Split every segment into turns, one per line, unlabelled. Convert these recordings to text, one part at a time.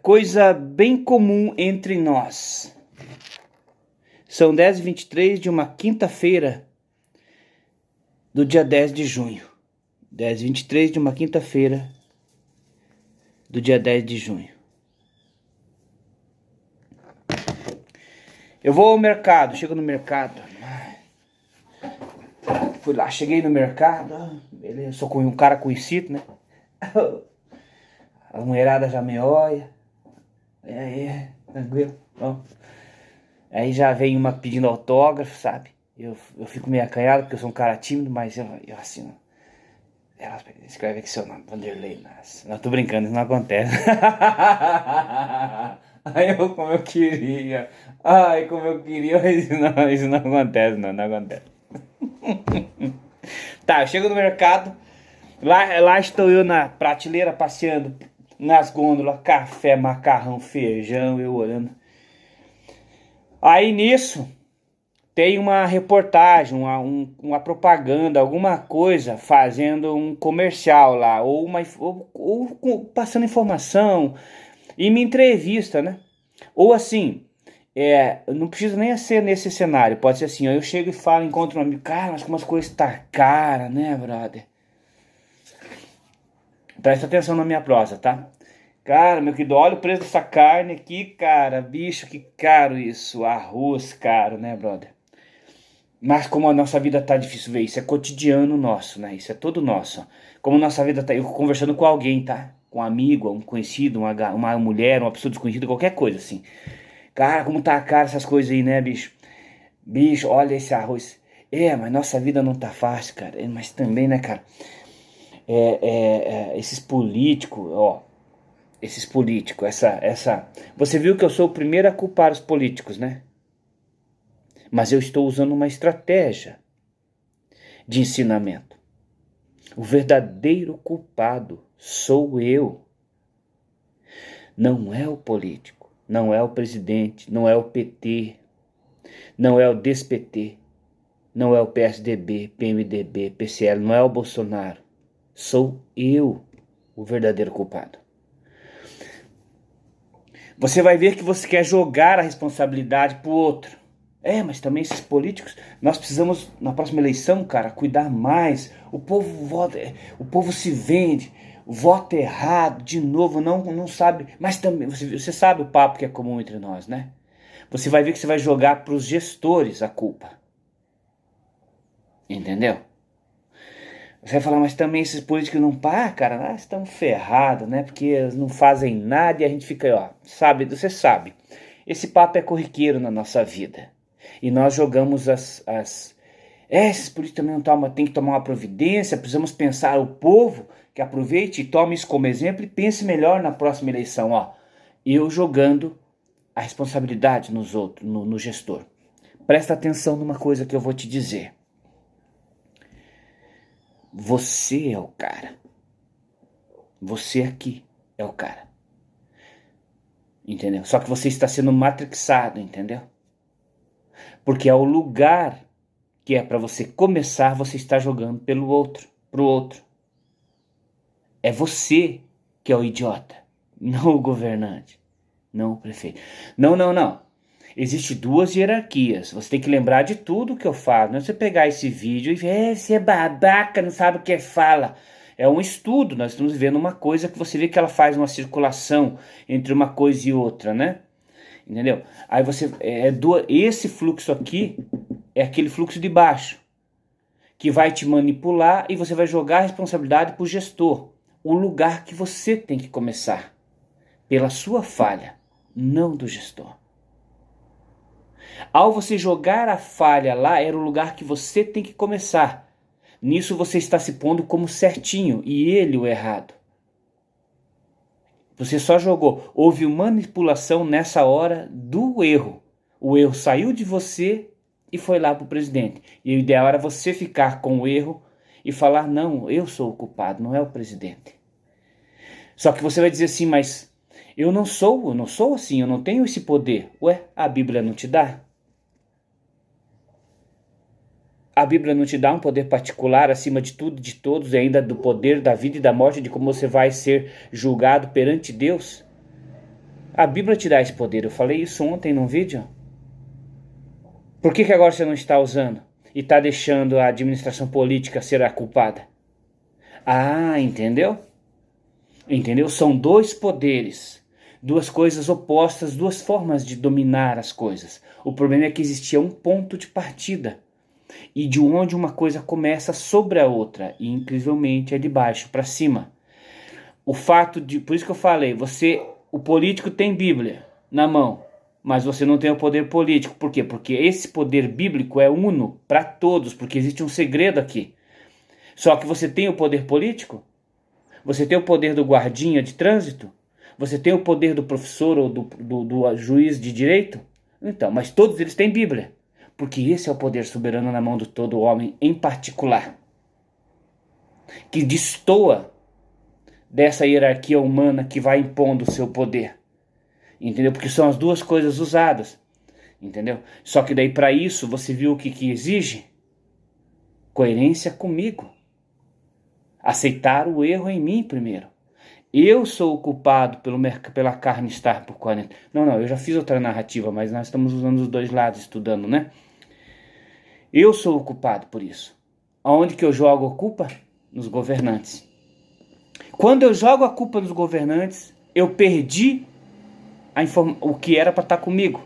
Coisa bem comum entre nós. São 10h23 de uma quinta-feira do dia 10 de junho. 10h23 de uma quinta-feira do dia 10 de junho. Eu vou ao mercado, chego no mercado. Fui lá, cheguei no mercado. Beleza, sou um cara conhecido, né? A mulherada já me olha. E aí, tranquilo? Bom. Aí já vem uma pedindo autógrafo, sabe? Eu fico meio acanhado porque eu sou um cara tímido, mas eu assino. Ela escreve aqui seu nome, Vanderlei Nassi. Não, tô brincando, isso não acontece. Como eu queria. Ai, como eu queria, mas isso não acontece, não acontece. Tá, eu chego no mercado. Lá estou eu na prateleira passeando nas gôndolas, café, macarrão, feijão, eu olhando. Aí nisso tem uma reportagem, uma propaganda, alguma coisa fazendo um comercial lá, ou passando informação e me entrevista, né? Ou assim, não precisa nem ser nesse cenário, pode ser assim, ó, eu chego e falo, encontro um amigo, cara, mas como as coisas tá cara, né, brother? Presta atenção na minha prosa, tá? Cara, meu querido, olha o preço dessa carne aqui, cara, bicho, que caro isso, arroz caro, né, brother? Mas como a nossa vida tá difícil, ver isso é cotidiano nosso, né? Isso é todo nosso. Como nossa vida tá, eu conversando com alguém, tá? Com um amigo, um conhecido, uma mulher, uma pessoa desconhecida, qualquer coisa assim. Cara, como tá caro essas coisas aí, né, bicho? Bicho, olha esse arroz. Mas nossa vida não tá fácil, cara. Mas também, né, cara? Esses políticos, ó. Esses políticos, Você viu que eu sou o primeiro a culpar os políticos, né? Mas eu estou usando uma estratégia de ensinamento. O verdadeiro culpado sou eu. Não é o político, não é o presidente, não é o PT, não é o DSPT, não é o PSDB, PMDB, PCL, não é o Bolsonaro. Sou eu o verdadeiro culpado. Você vai ver que você quer jogar a responsabilidade pro outro. Mas também esses políticos, nós precisamos, na próxima eleição, cara, cuidar mais. O povo vota, o povo se vende, vota errado, de novo, não sabe. Mas também, você sabe o papo que é comum entre nós, né? Você vai ver que você vai jogar pros gestores a culpa. Entendeu? Você vai falar, mas também esses políticos não param, cara, estão ferrados, né? Porque eles não fazem nada e a gente fica aí, ó, sabe, você sabe. Esse papo é corriqueiro na nossa vida. E nós jogamos esses políticos também não tomam, tem que tomar uma providência, precisamos pensar o povo que aproveite e tome isso como exemplo e pense melhor na próxima eleição, ó. Eu jogando a responsabilidade nos outros, no gestor. Presta atenção numa coisa que eu vou te dizer. Você é o cara. Você aqui é o cara. Entendeu? Só que você está sendo matrixado, entendeu? Porque é o lugar que é para você começar, você está jogando pro outro. É você que é o idiota, não o governante, não o prefeito. Não. Existem duas hierarquias. Você tem que lembrar de tudo que eu falo. Não é você pegar esse vídeo e ver, você é babaca, não sabe o que fala. É um estudo, nós estamos vendo uma coisa que você vê que ela faz uma circulação entre uma coisa e outra, né? Entendeu? Aí você, esse fluxo aqui é aquele fluxo de baixo, que vai te manipular e você vai jogar a responsabilidade pro gestor. O lugar que você tem que começar, pela sua falha, não do gestor. Ao você jogar a falha lá, era o lugar que você tem que começar. Nisso você está se pondo como certinho e ele o errado. Você só jogou. Houve manipulação nessa hora do erro. O erro saiu de você e foi lá para o presidente. E o ideal era você ficar com o erro e falar, não, eu sou o culpado, não é o presidente. Só que você vai dizer assim, mas eu não sou assim, eu não tenho esse poder. Ué, a Bíblia não te dá? A Bíblia não te dá um poder particular acima de tudo, de todos, e ainda do poder da vida e da morte, de como você vai ser julgado perante Deus? A Bíblia te dá esse poder. Eu falei isso ontem num vídeo. Por que agora você não está usando? E está deixando a administração política ser a culpada? Ah, entendeu? Entendeu? São dois poderes. Duas coisas opostas, duas formas de dominar as coisas. O problema é que existia um ponto de partida. E de onde uma coisa começa sobre a outra. E incrivelmente é de baixo para cima. O fato de... Por isso que eu falei, o político tem Bíblia na mão, mas você não tem o poder político. Por quê? Porque esse poder bíblico é uno para todos, porque existe um segredo aqui. Só que você tem o poder político, você tem o poder do guardinha de trânsito, você tem o poder do professor ou do juiz de direito. Então, mas todos eles têm Bíblia, porque esse é o poder soberano na mão de todo homem em particular, que destoa dessa hierarquia humana que vai impondo o seu poder. Entendeu? Porque são as duas coisas usadas. Entendeu? Só que daí para isso você viu o que exige? Coerência comigo. Aceitar o erro em mim primeiro. Eu sou o culpado pela carne estar por 40. Não, eu já fiz outra narrativa, mas nós estamos usando os dois lados, estudando, né? Eu sou o culpado por isso. Aonde que eu jogo a culpa? Nos governantes. Quando eu jogo a culpa nos governantes, eu perdi o que era para estar comigo.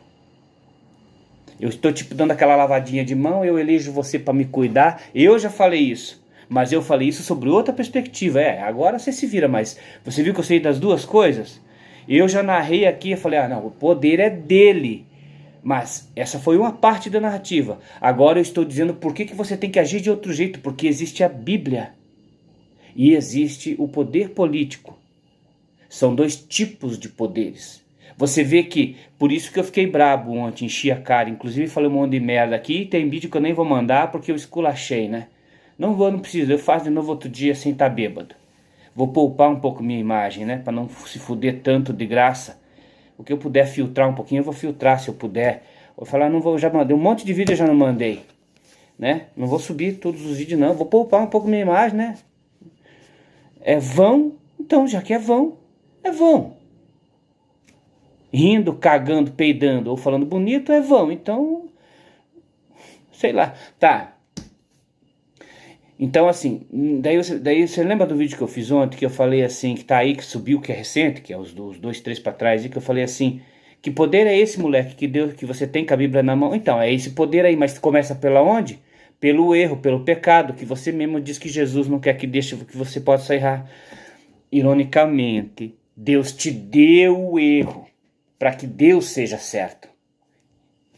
Eu estou dando aquela lavadinha de mão, eu elejo você para me cuidar. Eu já falei isso, mas eu falei isso sobre outra perspectiva. Agora você se vira, mas você viu que eu sei das duas coisas? Eu já narrei aqui, eu falei, não, o poder é dele. Mas essa foi uma parte da narrativa. Agora eu estou dizendo por que você tem que agir de outro jeito, porque existe a Bíblia. E existe o poder político. São dois tipos de poderes. Você vê que, por isso que eu fiquei brabo ontem, enchi a cara. Inclusive falei um monte de merda aqui. Tem vídeo que eu nem vou mandar porque eu esculachei, né? Não preciso. Eu faço de novo outro dia sem estar bêbado. Vou poupar um pouco minha imagem, né? Para não se fuder tanto de graça. O que eu puder filtrar um pouquinho, eu vou filtrar se eu puder. Vou falar, não vou, já mandei. Um monte de vídeo eu já não mandei, né? Não vou subir todos os vídeos, não. Vou poupar um pouco minha imagem, né? É vão? Então, já que é vão, é vão. Rindo, cagando, peidando ou falando bonito é vão. Então, sei lá. Tá. Então, assim, daí você lembra do vídeo que eu fiz ontem, que eu falei assim, que tá aí, que subiu, que é recente, que é os 2, 3 para trás, e que eu falei assim, que poder é esse, moleque, que você tem com a Bíblia na mão? Então, é esse poder aí, mas começa pela onde? Pelo erro, pelo pecado, que você mesmo diz que Jesus não quer que deixe, que você possa errar. Ironicamente, Deus te deu o erro para que Deus seja certo.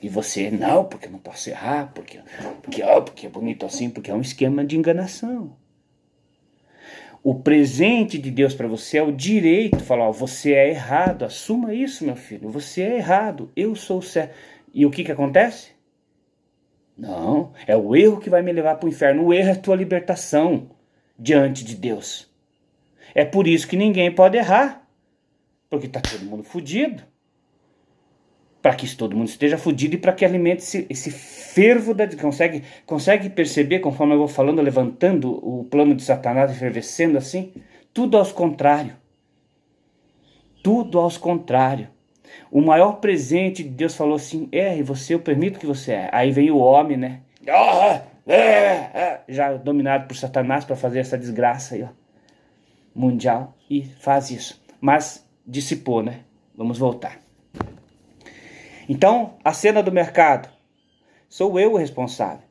E você, não, porque eu não posso errar, porque é bonito assim, porque é um esquema de enganação. O presente de Deus para você é o direito de falar, você é errado, assuma isso, meu filho, você é errado, eu sou certo. E o que acontece? Não, é o erro que vai me levar para o inferno, o erro é a tua libertação diante de Deus. É por isso que ninguém pode errar, porque está todo mundo fudido. Para que todo mundo esteja fudido e para que alimente esse fervo da... Consegue perceber, conforme eu vou falando, levantando o plano de Satanás, efervescendo assim? Tudo aos contrário. Tudo aos contrário. O maior presente de Deus falou assim, você, eu permito que você é. Aí vem o homem, né? Já dominado por Satanás para fazer essa desgraça aí, ó, mundial. E faz isso. Mas dissipou, né? Vamos voltar. Então, a cena do mercado, sou eu o responsável.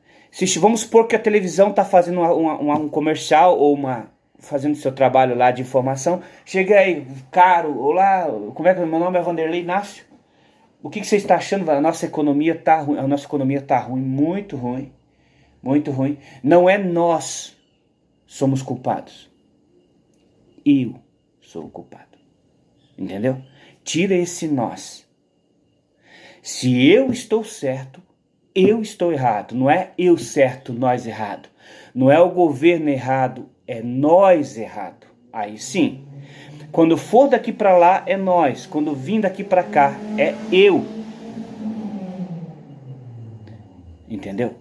Vamos supor que a televisão está fazendo um comercial ou fazendo seu trabalho lá de informação. Chega aí, caro, olá, como é que meu nome é Vanderlei Inácio? O que você está achando? A nossa economia está ruim. A nossa economia está ruim, muito ruim. Muito ruim. Não é nós somos culpados. Eu sou o culpado. Entendeu? Tira esse nós. Se eu estou certo, eu estou errado. Não é eu certo, nós errado. Não é o governo errado, é nós errado. Aí sim. Quando for daqui para lá, é nós. Quando vim daqui para cá, é eu. Entendeu?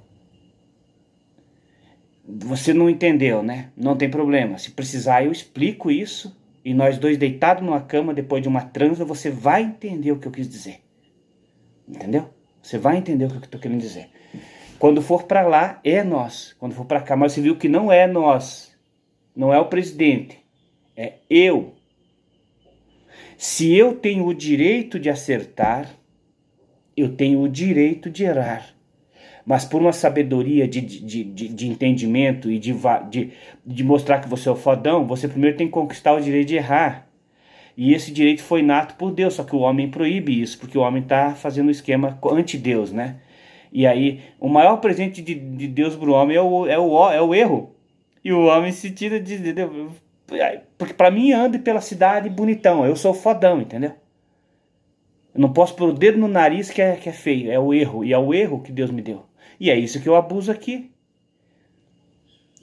Você não entendeu, né? Não tem problema. Se precisar, eu explico isso e nós dois deitados numa cama depois de uma transa, você vai entender o que eu quis dizer. Entendeu? Você vai entender o que eu estou querendo dizer. Quando for para lá, é nós. Quando for para cá, mas você viu que não é nós. Não é o presidente. É eu. Se eu tenho o direito de acertar, eu tenho o direito de errar. Mas por uma sabedoria de entendimento e de mostrar que você é o fodão, você primeiro tem que conquistar o direito de errar. E esse direito foi nato por Deus, só que o homem proíbe isso, porque o homem está fazendo um esquema anti-Deus, né? E aí, o maior presente de Deus para o homem é o erro. E o homem se tira de... Porque para mim anda pela cidade bonitão, eu sou fodão, entendeu? Eu não posso pôr o dedo no nariz que é feio, é o erro. E é o erro que Deus me deu. E é isso que eu abuso aqui.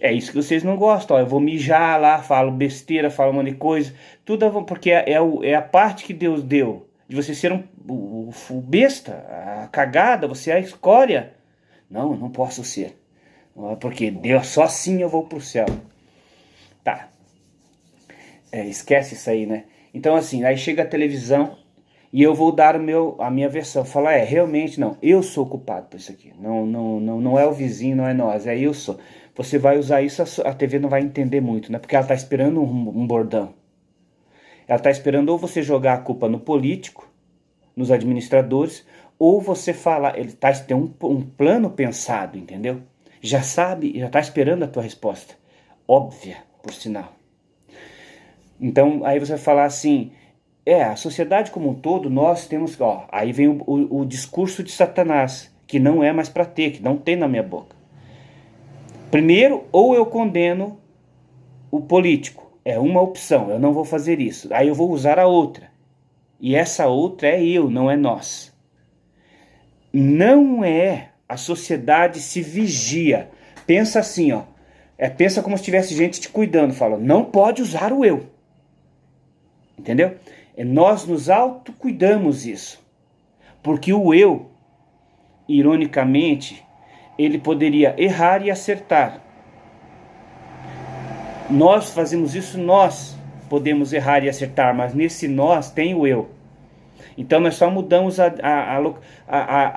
É isso que vocês não gostam. Ó, eu vou mijar lá, falo besteira, falo um monte de coisa. Tudo porque é a parte que Deus deu. De você ser o besta, a cagada, você é a escória. Não, eu não posso ser. Porque Deus, só assim eu vou pro céu. Tá. Esquece isso aí, né? Então assim, aí chega a televisão e eu vou dar a minha versão. Falar, realmente não, eu sou culpado por isso aqui. Não é o vizinho, não é nós, é eu sou. Você vai usar isso, a TV não vai entender muito, né? Porque ela tá esperando um bordão. Ela tá esperando ou você jogar a culpa no político, nos administradores, ou você falar, ele tem um plano pensado, entendeu? Já sabe, já tá esperando a tua resposta. Óbvia, por sinal. Então, aí você vai falar assim, a sociedade como um todo, nós temos, aí vem o discurso de Satanás, que não é mais para ter, que não tem na minha boca. Primeiro, ou eu condeno o político, é uma opção, eu não vou fazer isso, aí eu vou usar a outra, e essa outra é eu, não é nós. Não é, a sociedade se vigia, pensa assim, pensa como se tivesse gente te cuidando, fala, não pode usar o eu, entendeu? Nós nos autocuidamos isso, porque o eu, ironicamente, ele poderia errar e acertar. Nós fazemos isso, nós podemos errar e acertar, mas nesse nós tem o eu. Então nós só mudamos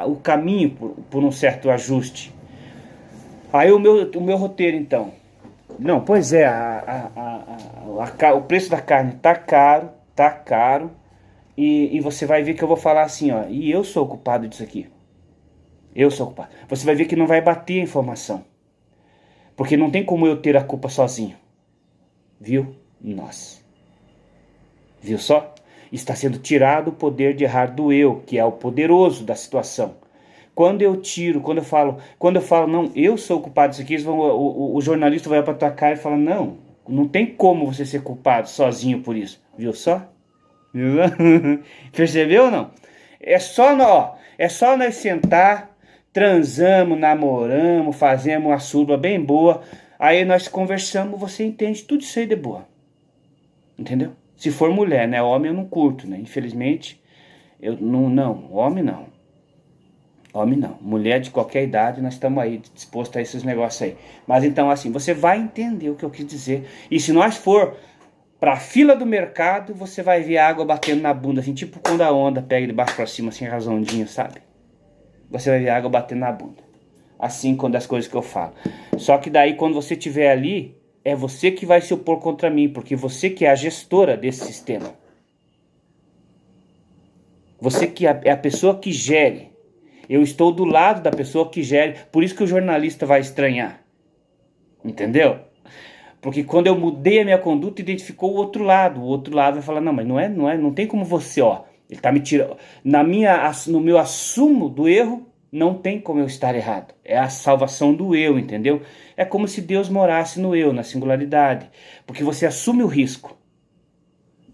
o caminho por um certo ajuste. Aí o meu roteiro então. Não, pois é, o preço da carne tá caro, e você vai ver que eu vou falar assim, e eu sou o culpado disso aqui. Eu sou culpado. Você vai ver que não vai bater a informação. Porque não tem como eu ter a culpa sozinho. Viu? Nós. Viu só? Está sendo tirado o poder de errar do eu, que é o poderoso da situação. Quando eu falo, não, eu sou o culpado disso aqui, o jornalista vai para tua cara e fala, não tem como você ser culpado sozinho por isso. Viu só? Viu? Percebeu ou não? É só nós sentar, transamos, namoramos, fazemos uma surba bem boa, aí nós conversamos, você entende tudo isso aí de boa. Entendeu? Se for mulher, né? Homem eu não curto, né? Infelizmente, homem não. Homem não. Mulher de qualquer idade, nós estamos aí dispostos a esses negócios aí. Mas então assim, você vai entender o que eu quis dizer. E se nós for pra fila do mercado, você vai ver a água batendo na bunda, assim, tipo quando a onda pega de baixo pra cima, assim, as ondinhas, sabe? Você vai ver a água batendo na bunda. Assim, quando as coisas que eu falo. Só que daí, quando você estiver ali, é você que vai se opor contra mim, porque você que é a gestora desse sistema. Você que é a pessoa que gere. Eu estou do lado da pessoa que gere, por isso que o jornalista vai estranhar. Entendeu? Porque quando eu mudei a minha conduta, identificou o outro lado. O outro lado vai falar, não, mas não tem como você, ele tá me tirando. No meu assumo do erro, não tem como eu estar errado. É a salvação do eu, entendeu? É como se Deus morasse no eu, na singularidade. Porque você assume o risco.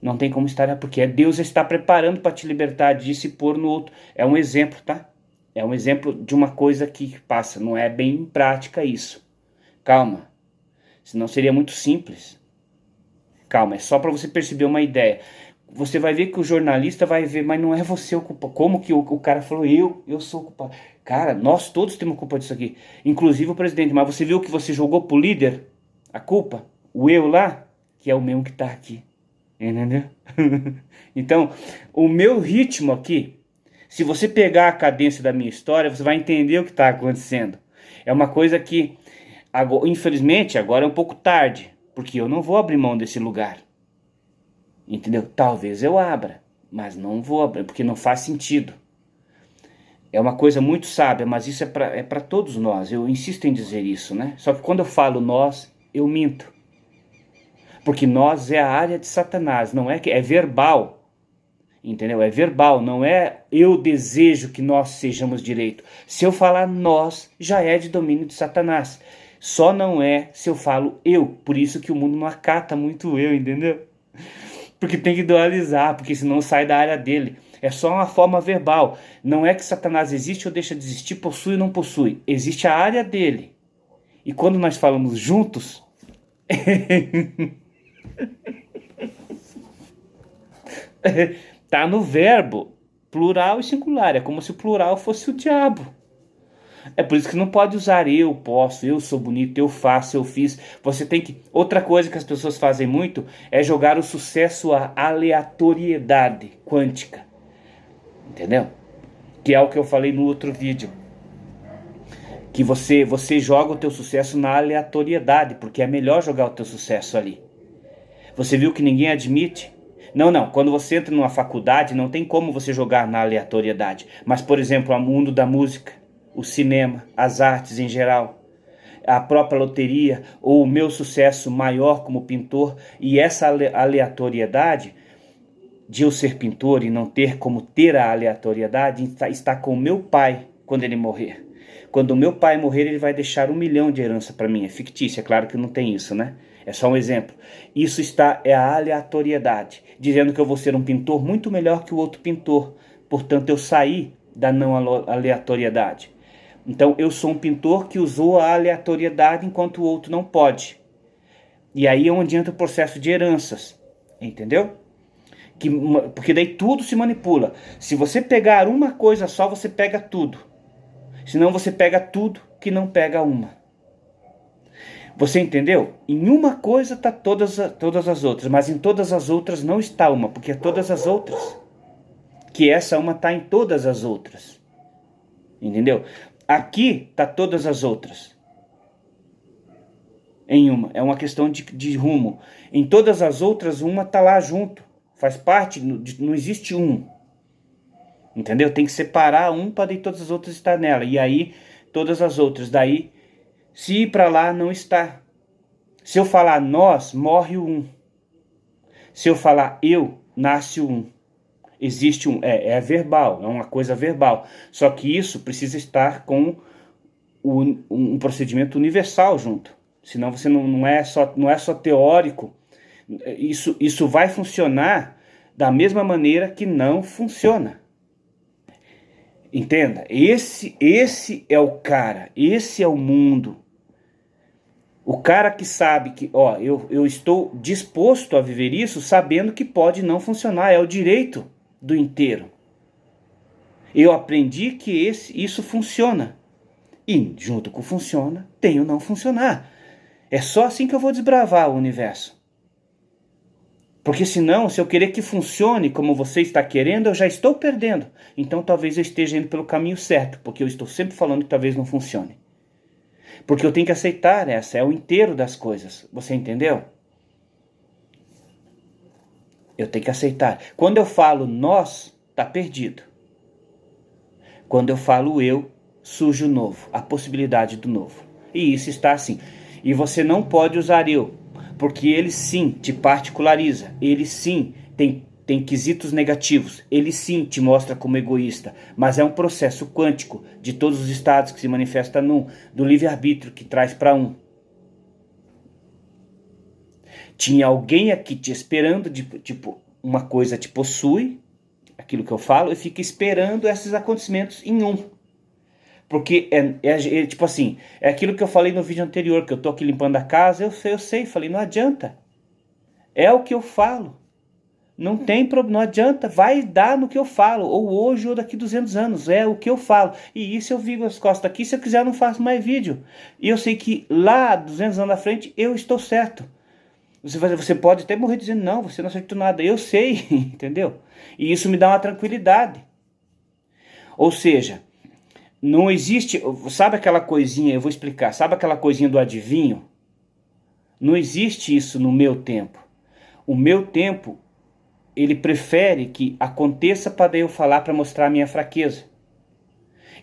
Não tem como estar errado, porque Deus está preparando para te libertar disso e pôr no outro. É um exemplo, tá? É um exemplo de uma coisa que passa. Não é bem prática isso. Calma. Senão seria muito simples. Calma, é só para você perceber uma ideia. Você vai ver que o jornalista vai ver, mas não é você o culpado. Como que o cara falou, eu sou o culpado. Cara, nós todos temos culpa disso aqui. Inclusive o presidente. Mas você viu que você jogou pro líder a culpa? O eu lá, que é o mesmo que tá aqui. Entendeu? Então, o meu ritmo aqui, se você pegar a cadência da minha história, você vai entender o que está acontecendo. É uma coisa que, infelizmente, agora é um pouco tarde, porque eu não vou abrir mão desse lugar. Entendeu? Talvez eu abra, mas não vou abrir, porque não faz sentido. É uma coisa muito sábia, mas isso é para todos nós. Eu insisto em dizer isso, né? Só que quando eu falo nós, eu minto. Porque nós é a área de Satanás, não é que é verbal. Entendeu? É verbal, não é eu desejo que nós sejamos direito. Se eu falar nós, já é de domínio de Satanás. Só não é se eu falo eu. Por isso que o mundo não acata muito eu, entendeu? Porque tem que dualizar, porque senão sai da área dele. É só uma forma verbal. Não é que Satanás existe ou deixa de existir, possui ou não possui. Existe a área dele. E quando nós falamos juntos... tá no verbo plural e singular. É como se o plural fosse o diabo. É por isso que não pode usar eu posso, eu sou bonito, eu faço, eu fiz. Você tem que... Outra coisa que as pessoas fazem muito é jogar o sucesso à aleatoriedade quântica. Entendeu? Que é o que eu falei no outro vídeo. Que você joga o teu sucesso na aleatoriedade, porque é melhor jogar o teu sucesso ali. Você viu que ninguém admite? Não. Quando você entra numa faculdade, não tem como você jogar na aleatoriedade. Mas, por exemplo, o mundo da música, o cinema, as artes em geral, a própria loteria, ou o meu sucesso maior como pintor, e essa aleatoriedade de eu ser pintor e não ter como ter a aleatoriedade, está com o meu pai quando ele morrer. Quando o meu pai morrer, ele vai deixar 1 milhão de herança para mim. É fictício, é claro que não tem isso, né? É só um exemplo. Isso é a aleatoriedade, dizendo que eu vou ser um pintor muito melhor que o outro pintor. Portanto, eu saí da não aleatoriedade. Então, eu sou um pintor que usou a aleatoriedade enquanto o outro não pode. E aí é onde entra o processo de heranças. Entendeu? Porque daí tudo se manipula. Se você pegar uma coisa só, você pega tudo. Senão você pega tudo que não pega uma. Você entendeu? Em uma coisa está todas as outras, mas em todas as outras não está uma, porque é todas as outras. Que essa uma está em todas as outras. Entendeu? Aqui está todas as outras. Em uma. É uma questão de rumo. Em todas as outras, uma está lá junto. Faz parte, não existe um. Entendeu? Tem que separar um para daí todas as outras estar nela. E aí, todas as outras. Daí, se ir para lá, não está. Se eu falar nós, morre o um. Se eu falar eu, nasce o um. Existe um. É verbal, é uma coisa verbal. Só que isso precisa estar com um procedimento universal junto. Senão você não é só teórico. Isso vai funcionar da mesma maneira que não funciona. Entenda, esse é o cara, esse é o mundo. O cara que sabe que, eu estou disposto a viver isso sabendo que pode não funcionar, é o direito do inteiro. Eu aprendi que isso funciona. E junto com funciona, tem o não funcionar. É só assim que eu vou desbravar o universo. Porque senão, se eu querer que funcione como você está querendo, eu já estou perdendo. Então talvez eu esteja indo pelo caminho certo, porque eu estou sempre falando que talvez não funcione. Porque eu tenho que aceitar é o inteiro das coisas. Você entendeu? Eu tenho que aceitar. Quando eu falo nós, está perdido. Quando eu falo eu, surge o novo, a possibilidade do novo. E isso está assim. E você não pode usar eu, porque ele sim te particulariza, ele sim tem quesitos negativos, ele sim te mostra como egoísta, mas é um processo quântico de todos os estados que se manifesta do livre-arbítrio que traz para um. Tinha alguém aqui te esperando, tipo, uma coisa te possui, aquilo que eu falo, e fica esperando esses acontecimentos em um. Porque tipo assim, é aquilo que eu falei no vídeo anterior, que eu tô aqui limpando a casa, eu sei, falei, não adianta. É o que eu falo. Não tem problema, não adianta, vai dar no que eu falo, ou hoje ou daqui 200 anos, é o que eu falo. E isso eu vivo as costas aqui, se eu quiser eu não faço mais vídeo. E eu sei que lá 200 anos na frente eu estou certo. Você pode até morrer dizendo, não, você não acertou nada. Eu sei, entendeu? E isso me dá uma tranquilidade. Ou seja, não existe, sabe aquela coisinha, eu vou explicar, sabe aquela coisinha do adivinho? Não existe isso no meu tempo. O meu tempo, ele prefere que aconteça para eu falar, para mostrar a minha fraqueza.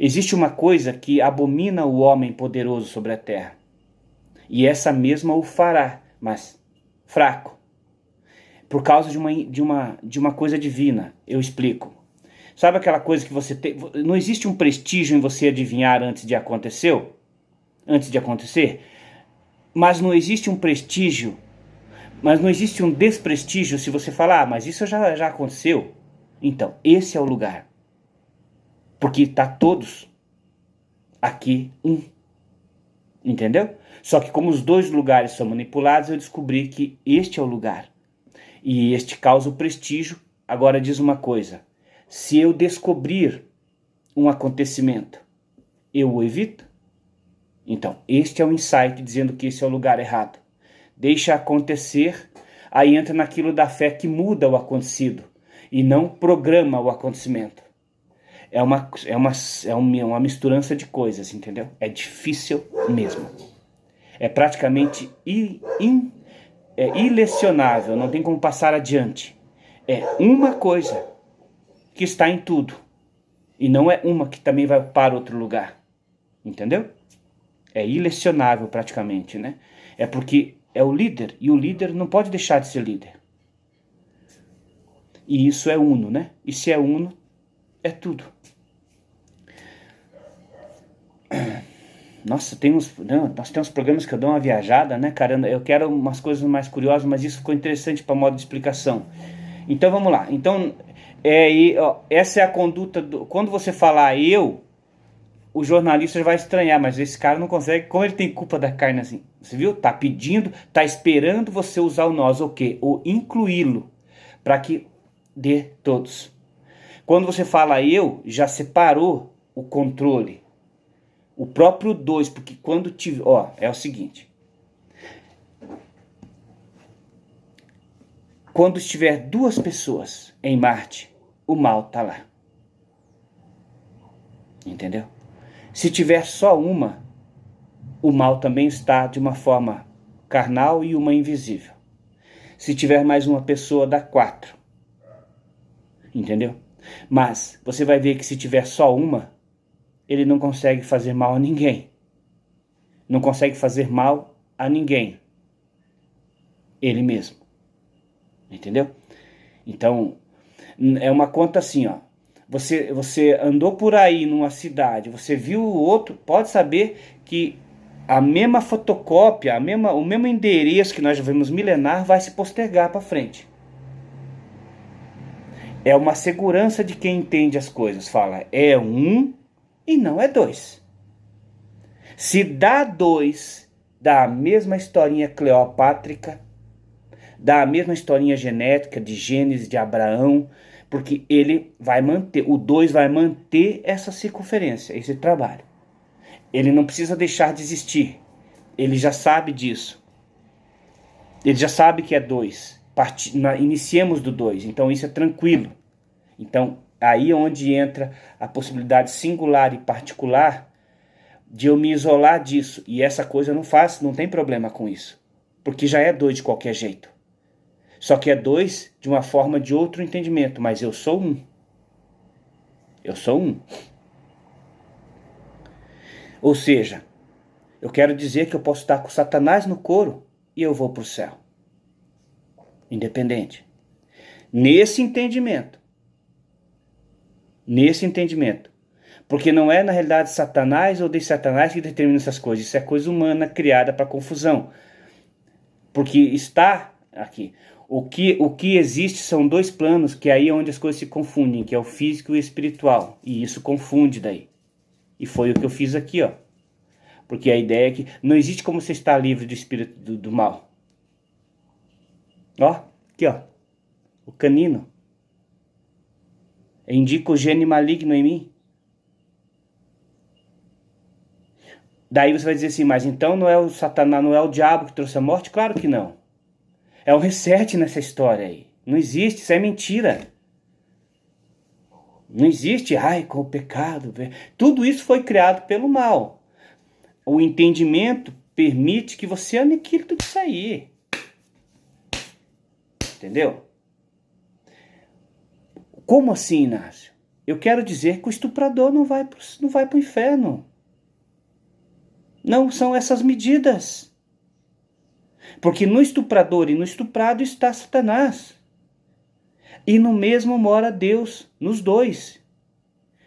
Existe uma coisa que abomina o homem poderoso sobre a terra. E essa mesma o fará, mas fraco. Por causa de uma coisa divina. Eu explico. Sabe aquela coisa que você tem... Não existe um prestígio em você adivinhar antes de acontecer? Antes de acontecer? Mas não existe um prestígio, mas não existe um desprestígio se você falar, ah, mas isso já aconteceu. Então, esse é o lugar. Porque está todos aqui um. Entendeu? Só que como os dois lugares são manipulados, eu descobri que este é o lugar. E este causa o prestígio. Agora diz uma coisa. Se eu descobrir um acontecimento, eu o evito? Então, este é o insight dizendo que esse é o lugar errado. Deixa acontecer, aí entra naquilo da fé que muda o acontecido e não programa o acontecimento. É uma misturança de coisas, entendeu? É difícil mesmo. É praticamente ilecionável, não tem como passar adiante. É uma coisa que está em tudo. E não é uma que também vai para outro lugar. Entendeu? É ilecionável praticamente, né? É porque é o líder, e o líder não pode deixar de ser líder. E isso é uno, né? E se é uno, é tudo. Nossa, nós temos programas que eu dou uma viajada, né, caramba? Eu quero umas coisas mais curiosas, mas isso ficou interessante para modo de explicação. Então vamos lá. Então, essa é a conduta quando você falar eu, o jornalista vai estranhar, mas esse cara não consegue, como ele tem culpa da carne assim, você viu? Tá pedindo, tá esperando você usar o nós, o quê? O incluí-lo, para que dê todos. Quando você fala eu, já separou o controle. O próprio dois, porque quando tiver, é o seguinte. Quando estiver duas pessoas em Marte, o mal tá lá. Entendeu? Se tiver só uma, o mal também está de uma forma carnal e uma invisível. Se tiver mais uma pessoa, dá 4. Entendeu? Mas você vai ver que se tiver só uma, ele não consegue fazer mal a ninguém. Não consegue fazer mal a ninguém. Ele mesmo. Entendeu? Então, é uma conta assim, ó. Você andou por aí numa cidade, você viu o outro, pode saber que a mesma fotocópia, o mesmo endereço que nós já vimos milenar vai se postergar para frente. É uma segurança de quem entende as coisas. Fala, é 1 e não é 2. Se dá 2, dá a mesma historinha cleopátrica, dá a mesma historinha genética de Gênesis de Abraão, porque ele vai manter, o 2 vai manter essa circunferência, esse trabalho. Ele não precisa deixar de existir. Ele já sabe disso. Ele já sabe que é 2. Iniciemos do 2, então isso é tranquilo. Então, aí é onde entra a possibilidade singular e particular de eu me isolar disso. E essa coisa eu não faço, não tem problema com isso. Porque já é 2 de qualquer jeito. Só que é 2 de uma forma de outro entendimento, mas eu sou 1. Eu sou 1. Ou seja, eu quero dizer que eu posso estar com Satanás no coro e eu vou para o céu. Independente. Nesse entendimento. Porque não é na realidade Satanás ou de Satanás que determina essas coisas. Isso é coisa humana criada para confusão. Porque está aqui. O que existe são 2 planos, que é aí onde as coisas se confundem, que é o físico e o espiritual. E isso confunde daí. E foi o que eu fiz aqui, ó. Porque a ideia é que não existe como você estar livre do espírito do mal. Ó, aqui, ó. O canino. Indica o gene maligno em mim. Daí você vai dizer assim, mas então não é o Satanás, não é o diabo que trouxe a morte? Claro que não. É um reset nessa história aí. Não existe, isso é mentira. Não existe, com o pecado. Tudo isso foi criado pelo mal. O entendimento permite que você aniquile tudo isso aí. Entendeu? Como assim, Inácio? Eu quero dizer que o estuprador não vai para o inferno. Não são essas medidas. Porque no estuprador e no estuprado está Satanás. E no mesmo mora Deus, nos dois.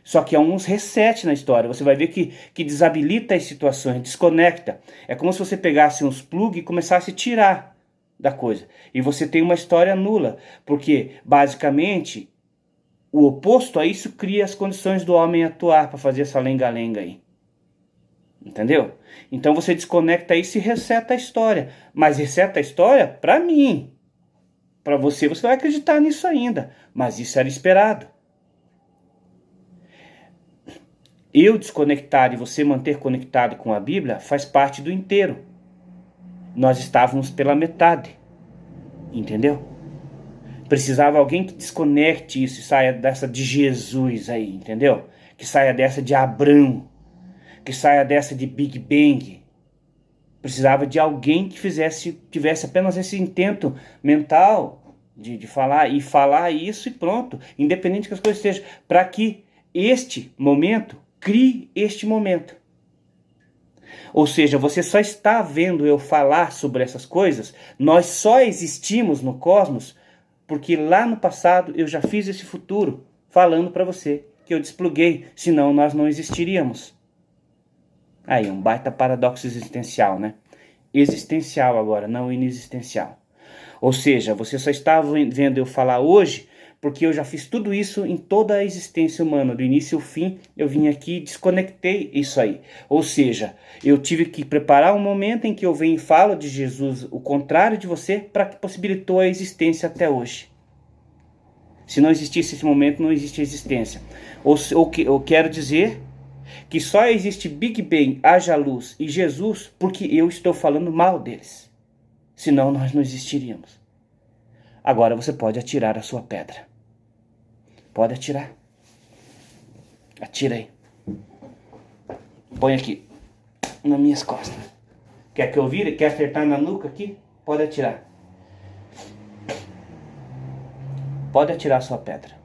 Só que há uns reset na história. Você vai ver que desabilita as situações, desconecta. É como se você pegasse uns plugs e começasse a tirar da coisa. E você tem uma história nula. Porque, basicamente, o oposto a isso cria as condições do homem atuar para fazer essa lenga-lenga aí. Entendeu? Então você desconecta isso e reseta a história. Mas reseta a história para mim. Para você vai acreditar nisso ainda. Mas isso era esperado. Eu desconectar e você manter conectado com a Bíblia faz parte do inteiro. Nós estávamos pela metade. Entendeu? Precisava alguém que desconecte isso e saia dessa de Jesus aí, entendeu? Que saia dessa de Abrão. Que saia dessa de Big Bang. Precisava de alguém que tivesse apenas esse intento mental de falar isso e pronto, independente que as coisas sejam, para que este momento crie este momento. Ou seja, você só está vendo eu falar sobre essas coisas, nós só existimos no cosmos porque lá no passado eu já fiz esse futuro falando para você que eu despluguei, senão nós não existiríamos. Aí, um baita paradoxo existencial, né? Existencial agora, não inexistencial. Ou seja, você só está vendo eu falar hoje porque eu já fiz tudo isso em toda a existência humana. Do início ao fim, eu vim aqui e desconectei isso aí. Ou seja, eu tive que preparar um momento em que eu venho e falo de Jesus, o contrário de você, para que possibilitou a existência até hoje. Se não existisse esse momento, não existe existência. Eu quero dizer que só existe Big Bang, haja luz e Jesus porque eu estou falando mal deles. Senão nós não existiríamos. Agora você pode atirar a sua pedra. Pode atirar. Atira aí. Põe aqui nas minhas costas. Quer que eu vire? Quer acertar na nuca aqui? Pode atirar. Pode atirar a sua pedra.